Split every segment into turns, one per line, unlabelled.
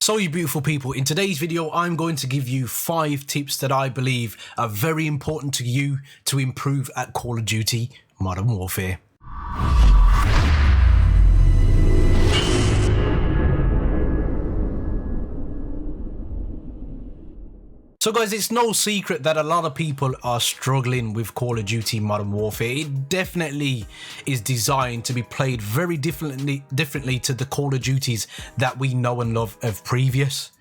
So you beautiful people, in today's video I'm going to give you 5 tips that I believe are very important to you to improve at Call of Duty Modern Warfare. So guys, it's no secret that a lot of people are struggling with Call of Duty Modern Warfare. It definitely is designed to be played very differently to the Call of Duties that we know and love of previous.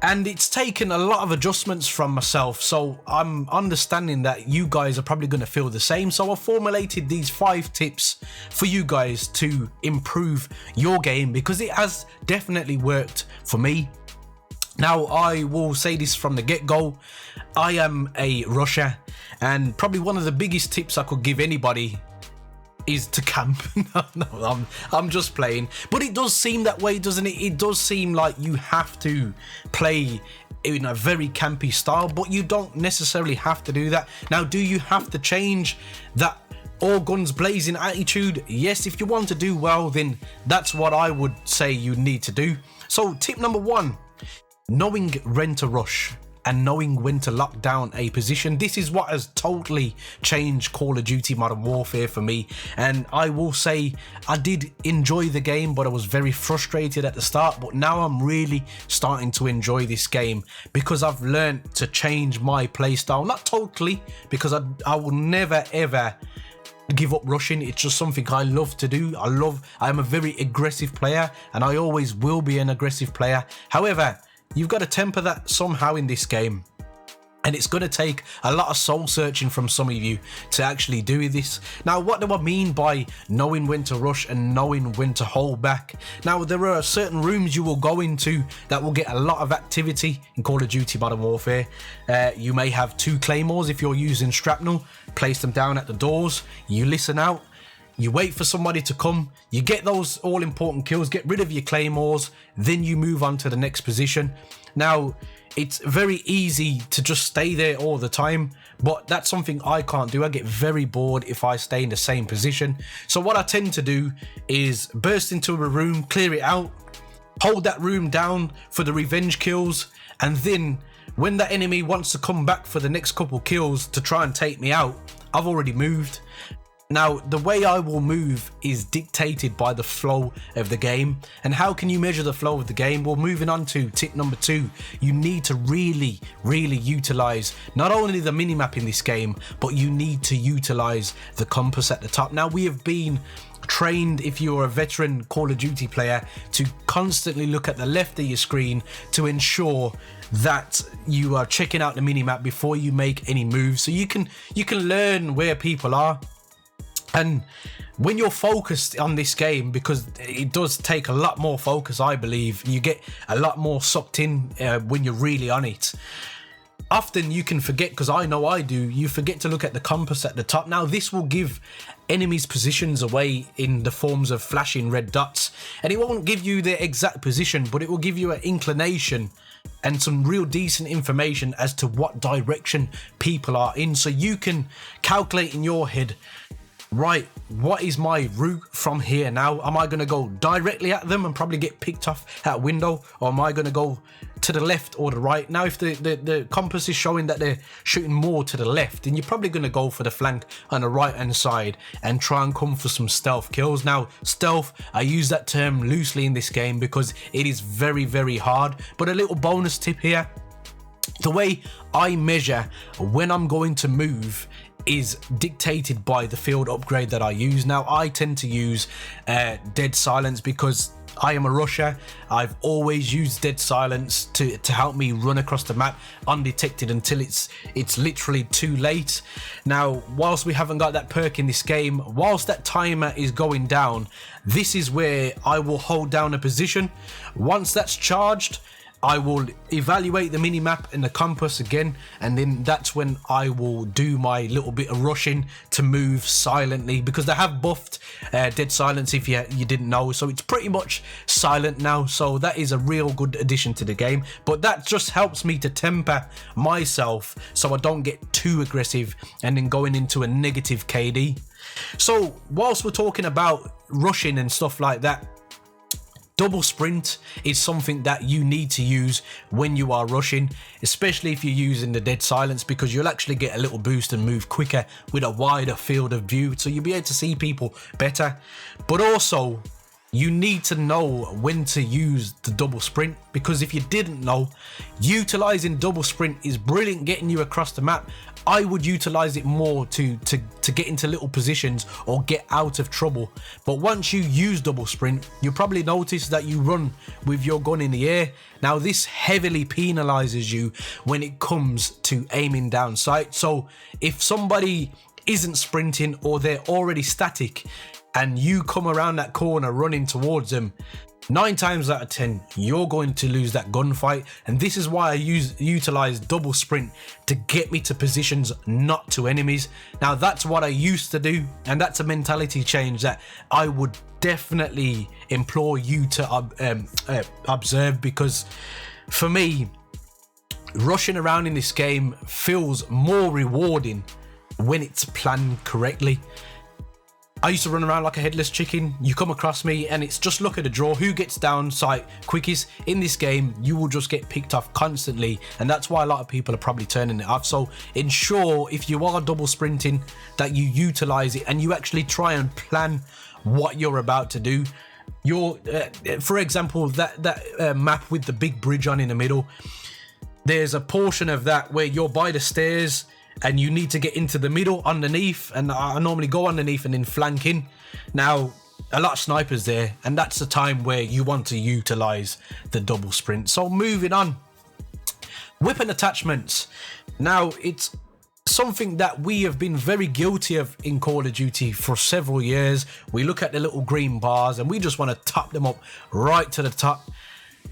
And it's taken a lot of adjustments from myself, so I'm understanding that you guys are probably going to feel the same. So I formulated these 5 tips for you guys to improve your game because it has definitely worked for me. Now, I will say this from the get-go, I am a rusher, and probably one of the biggest tips I could give anybody is to camp. No, I'm just playing, but it does seem that way, doesn't it? It does seem like you have to play in a very campy style, but you don't necessarily have to do that. Now, do you have to change that all guns blazing attitude? Yes, if you want to do well, then that's what I would say you need to do. So tip number 1, knowing when to rush and knowing when to lock down a position. This is what has totally changed Call of Duty Modern Warfare for me, and I will say I did enjoy the game, but I was very frustrated at the start. But now I'm really starting to enjoy this game because I've learned to change my playstyle. Not totally, because I will never ever give up rushing. It's just something I love to do. I'm a very aggressive player, and I always will be an aggressive player. However, you've got to temper that somehow in this game, and it's going to take a lot of soul searching from some of you to actually do this. Now, what do I mean by knowing when to rush and knowing when to hold back? Now, there are certain rooms you will go into that will get a lot of activity in Call of Duty Modern Warfare. You may have 2 claymores if you're using shrapnel. Place them down at the doors, you listen out, you wait for somebody to come, you get those all important kills, get rid of your claymores, then you move on to the next position. Now, it's very easy to just stay there all the time, but that's something I can't do. I get very bored if I stay in the same position. So what I tend to do is burst into a room, clear it out, hold that room down for the revenge kills, and then when that enemy wants to come back for the next couple kills to try and take me out, I've already moved. Now, the way I will move is dictated by the flow of the game. And how can you measure the flow of the game? Well, moving on to tip number 2, you need to really utilize not only the minimap in this game, but you need to utilize the compass at the top. Now, we have been trained, if you're a veteran Call of Duty player, to constantly look at the left of your screen to ensure that you are checking out the minimap before you make any moves, so you can learn where people are. And when you're focused on this game, because it does take a lot more focus, I believe, you get a lot more sucked in when you're really on it. Often you can forget, because I know I do, you forget to look at the compass at the top. Now, this will give enemies' positions away in the forms of flashing red dots, and it won't give you their exact position, but it will give you an inclination and some real decent information as to what direction people are in, so you can calculate in your head, right, what is my route from here now? Am I going to go directly at them and probably get picked off at a window, or am I going to go to the left or the right? Now, if the compass is showing that they're shooting more to the left, then you're probably going to go for the flank on the right hand side and try and come for some stealth kills. Now, stealth, I use that term loosely in this game because it is very hard. But a little bonus tip here, the way I measure when I'm going to move is dictated by the field upgrade that I use. Now, I tend to use dead silence because I am a rusher. I've always used dead silence to help me run across the map undetected until it's literally too late. Now, whilst we haven't got that perk in this game, whilst that timer is going down, this is where I will hold down a position. Once that's charged, I will evaluate the minimap and the compass again, and then that's when I will do my little bit of rushing to move silently, because they have buffed dead silence, if you didn't know, so it's pretty much silent now. So that is a real good addition to the game, but that just helps me to temper myself so I don't get too aggressive and then going into a negative KD. So whilst we're talking about rushing and stuff like that, Double sprint is something that you need to use when you are rushing, especially if you're using the dead silence, because you'll actually get a little boost and move quicker with a wider field of view, so you'll be able to see people better. But also, you need to know when to use the double sprint, because if you didn't know, utilizing double sprint is brilliant getting you across the map. I would utilize it more to get into little positions or get out of trouble. But once you use double sprint, you'll probably notice that you run with your gun in the air. Now this heavily penalizes you when it comes to aiming down sight. So if somebody isn't sprinting or they're already static and you come around that corner running towards them, 9 times out of 10 you're going to lose that gunfight. And this is why I utilize double sprint, to get me to positions, not to enemies. Now that's what I used to do, and that's a mentality change that I would definitely implore you to observe, because for me, rushing around in this game feels more rewarding when it's planned correctly. I used to run around like a headless chicken. You come across me and it's just look at the draw, who gets down sight quickest. In this game, you will just get picked off constantly, and that's why a lot of people are probably turning it off. So ensure, if you are double sprinting, that you utilize it and you actually try and plan what you're about to do. For example, that map with the big bridge on in the middle, there's a portion of that where you're by the stairs and you need to get into the middle underneath, and I normally go underneath and then flank in. Now a lot of snipers there, and that's the time where you want to utilize the double sprint. So moving on, weapon attachments. Now it's something that we have been very guilty of in Call of Duty for several years. We look at the little green bars and we just want to top them up right to the top.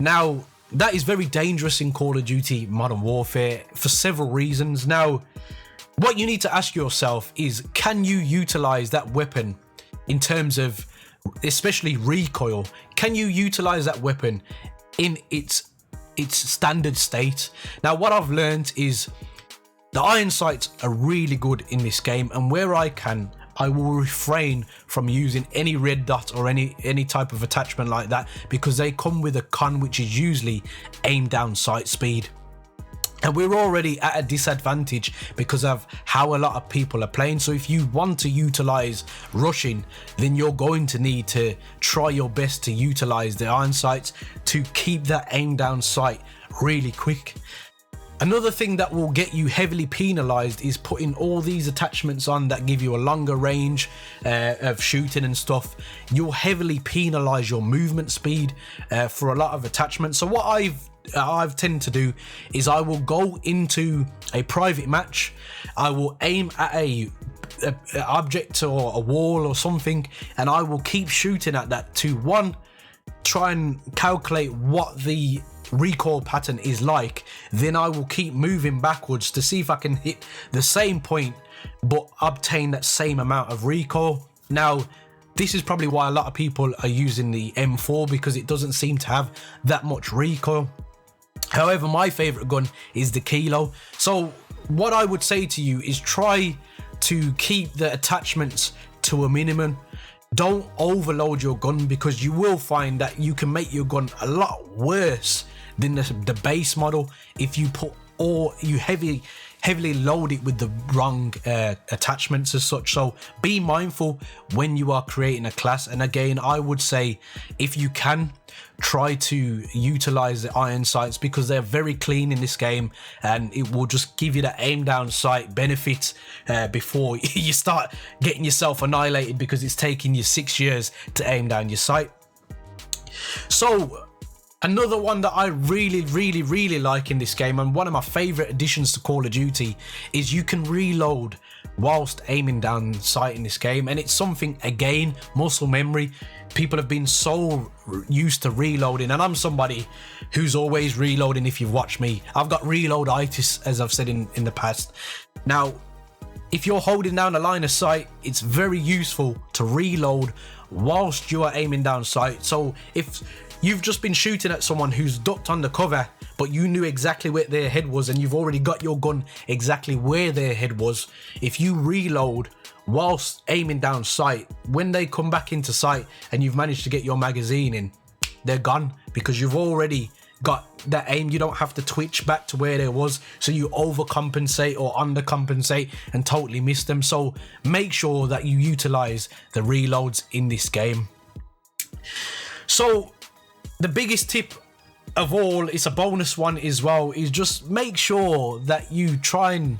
Now that is very dangerous in Call of Duty Modern Warfare for several reasons. Now, what you need to ask yourself is, can you utilize that weapon in terms of, especially recoil? Can you utilize that weapon in its standard state? Now, what I've learned is the iron sights are really good in this game, and where I can, I will refrain from using any red dot or any type of attachment like that, because they come with a con which is usually aim down sight speed. And we're already at a disadvantage because of how a lot of people are playing. So if you want to utilize rushing, then you're going to need to try your best to utilize the iron sights to keep that aim down sight really quick. Another thing that will get you heavily penalized is putting all these attachments on that give you a longer range of shooting and stuff. You'll heavily penalize your movement speed for a lot of attachments. So what I've tend to do is I will go into a private match, I will aim at a object or a wall or something, and I will keep shooting at that to try and calculate what the recoil pattern is like. Then I will keep moving backwards to see if I can hit the same point but obtain that same amount of recoil. Now this is probably why a lot of people are using the M4, because it doesn't seem to have that much recoil. However, my favorite gun is the Kilo. So what I would say to you is try to keep the attachments to a minimum. Don't overload your gun, because you will find that you can make your gun a lot worse than the base model if you put heavily load it with the wrong attachments as such. So be mindful when you are creating a class. And again, I would say, if you can, try to utilize the iron sights, because they're very clean in this game, and it will just give you that aim down sight benefit before you start getting yourself annihilated because it's taking you 6 years to aim down your sight. So another one that I really like in this game, and one of my favorite additions to Call of Duty, is you can reload whilst aiming down sight in this game. And it's something, again, muscle memory. People have been so used to reloading, and I'm somebody who's always reloading. If you've watched me, I've got reloaditis, as I've said in the past. Now, if you're holding down a line of sight, it's very useful to reload whilst you are aiming down sight. So if you've just been shooting at someone who's ducked under cover, but you knew exactly where their head was, and you've already got your gun exactly where their head was, if you reload whilst aiming down sight, when they come back into sight and you've managed to get your magazine in, they're gone because you've already got that aim. You don't have to twitch back to where there was, so you overcompensate or undercompensate and totally miss them. So make sure that you utilize the reloads in this game. So the biggest tip of all, it's a bonus one as well, is just make sure that you try and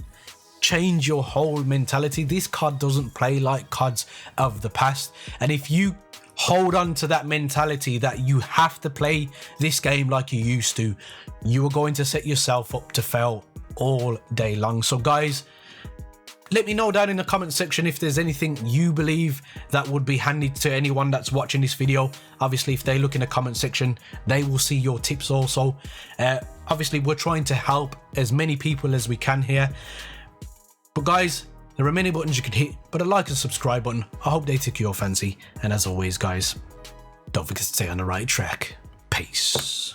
change your whole mentality. This COD doesn't play like CODs of the past, and if you hold on to that mentality that you have to play this game like you used to, you are going to set yourself up to fail all day long. So guys, let me know down in the comment section if there's anything you believe that would be handy to anyone that's watching this video. Obviously, if they look in the comment section, they will see your tips also. Obviously, we're trying to help as many people as we can here. But guys, there are many buttons you can hit, but a like and subscribe button, I hope they tickle your fancy. And as always guys, don't forget to stay on the right track. Peace.